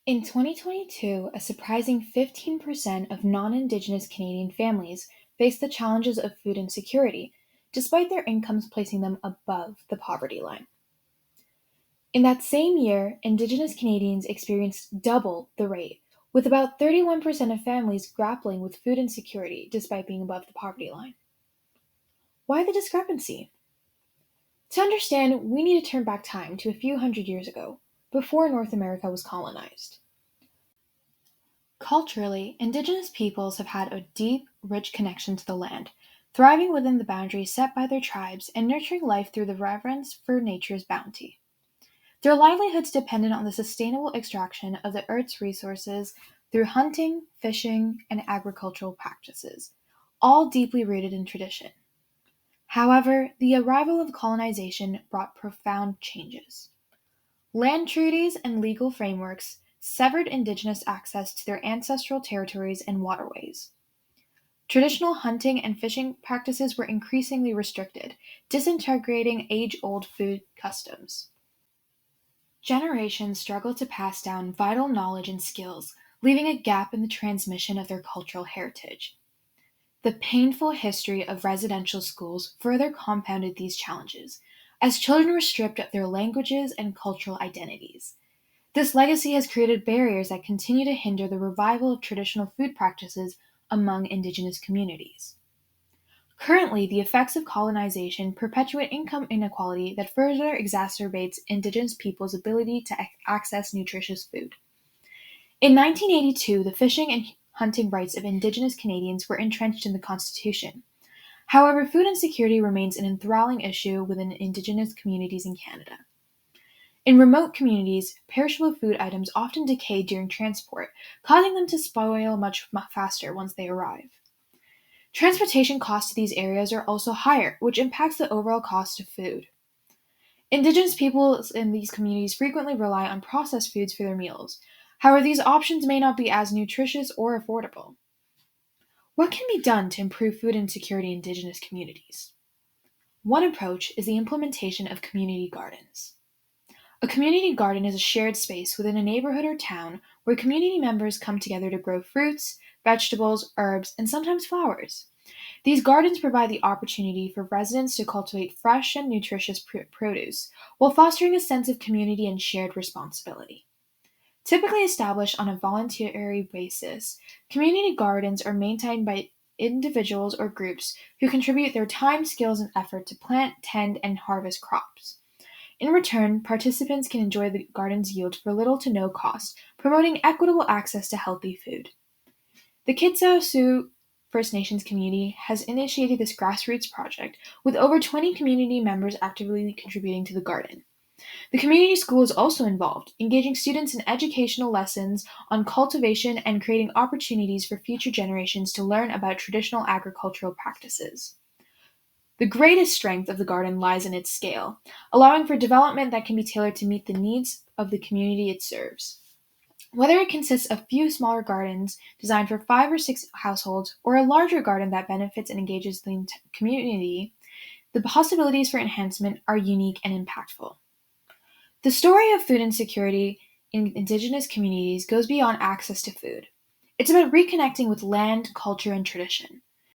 In 2022, a surprising 15% of non-Indigenous Canadian families face the challenges of food insecurity, despite their incomes placing them above the poverty line. In that same year, Indigenous Canadians experienced double the rate, with about 31% of families grappling with food insecurity despite being above the poverty line. Why the discrepancy? To understand, we need to turn back time to a few hundred years ago, before North America was colonized. Culturally, Indigenous peoples have had a deep, rich connection to the land, thriving within the boundaries set by their tribes and nurturing life through the reverence for nature's bounty. Their livelihoods depended on the sustainable extraction of the earth's resources through hunting, fishing, and agricultural practices, all deeply rooted in tradition. However, the arrival of colonization brought profound changes. Land treaties and legal frameworks severed Indigenous access to their ancestral territories and waterways. Traditional hunting and fishing practices were increasingly restricted, disintegrating age-old food customs. Generations struggled to pass down vital knowledge and skills, leaving a gap in the transmission of their cultural heritage. The painful history of residential schools further compounded these challenges, as children were stripped of their languages and cultural identities. This legacy has created barriers that continue to hinder the revival of traditional food practices among Indigenous communities. Currently, the effects of colonization perpetuate income inequality that further exacerbates Indigenous peoples' ability to access nutritious food. In 1982, the fishing and hunting rights of Indigenous Canadians were entrenched in the Constitution. However, food insecurity remains an enthralling issue within Indigenous communities in Canada. In remote communities, perishable food items often decay during transport, causing them to spoil much faster once they arrive. Transportation costs to these areas are also higher, which impacts the overall cost of food. Indigenous peoples in these communities frequently rely on processed foods for their meals. However, these options may not be as nutritious or affordable. What can be done to improve food insecurity in Indigenous communities? One approach is the implementation of community gardens. A community garden is a shared space within a neighborhood or town where community members come together to grow fruits, vegetables, herbs, and sometimes flowers. These gardens provide the opportunity for residents to cultivate fresh and nutritious produce while fostering a sense of community and shared responsibility. Typically established on a voluntary basis, community gardens are maintained by individuals or groups who contribute their time, skills, and effort to plant, tend, and harvest crops. In return, participants can enjoy the garden's yield for little to no cost, promoting equitable access to healthy food. The Kitsap Sioux First Nations community has initiated this grassroots project, with over 20 community members actively contributing to the garden. The community school is also involved, engaging students in educational lessons on cultivation and creating opportunities for future generations to learn about traditional agricultural practices. The greatest strength of the garden lies in its scale, allowing for development that can be tailored to meet the needs of the community it serves. Whether it consists of a few smaller gardens designed for 5 or 6 households, or a larger garden that benefits and engages the community, the possibilities for enhancement are unique and impactful. The story of food insecurity in Indigenous communities goes beyond access to food. It's about reconnecting with land, culture, and tradition.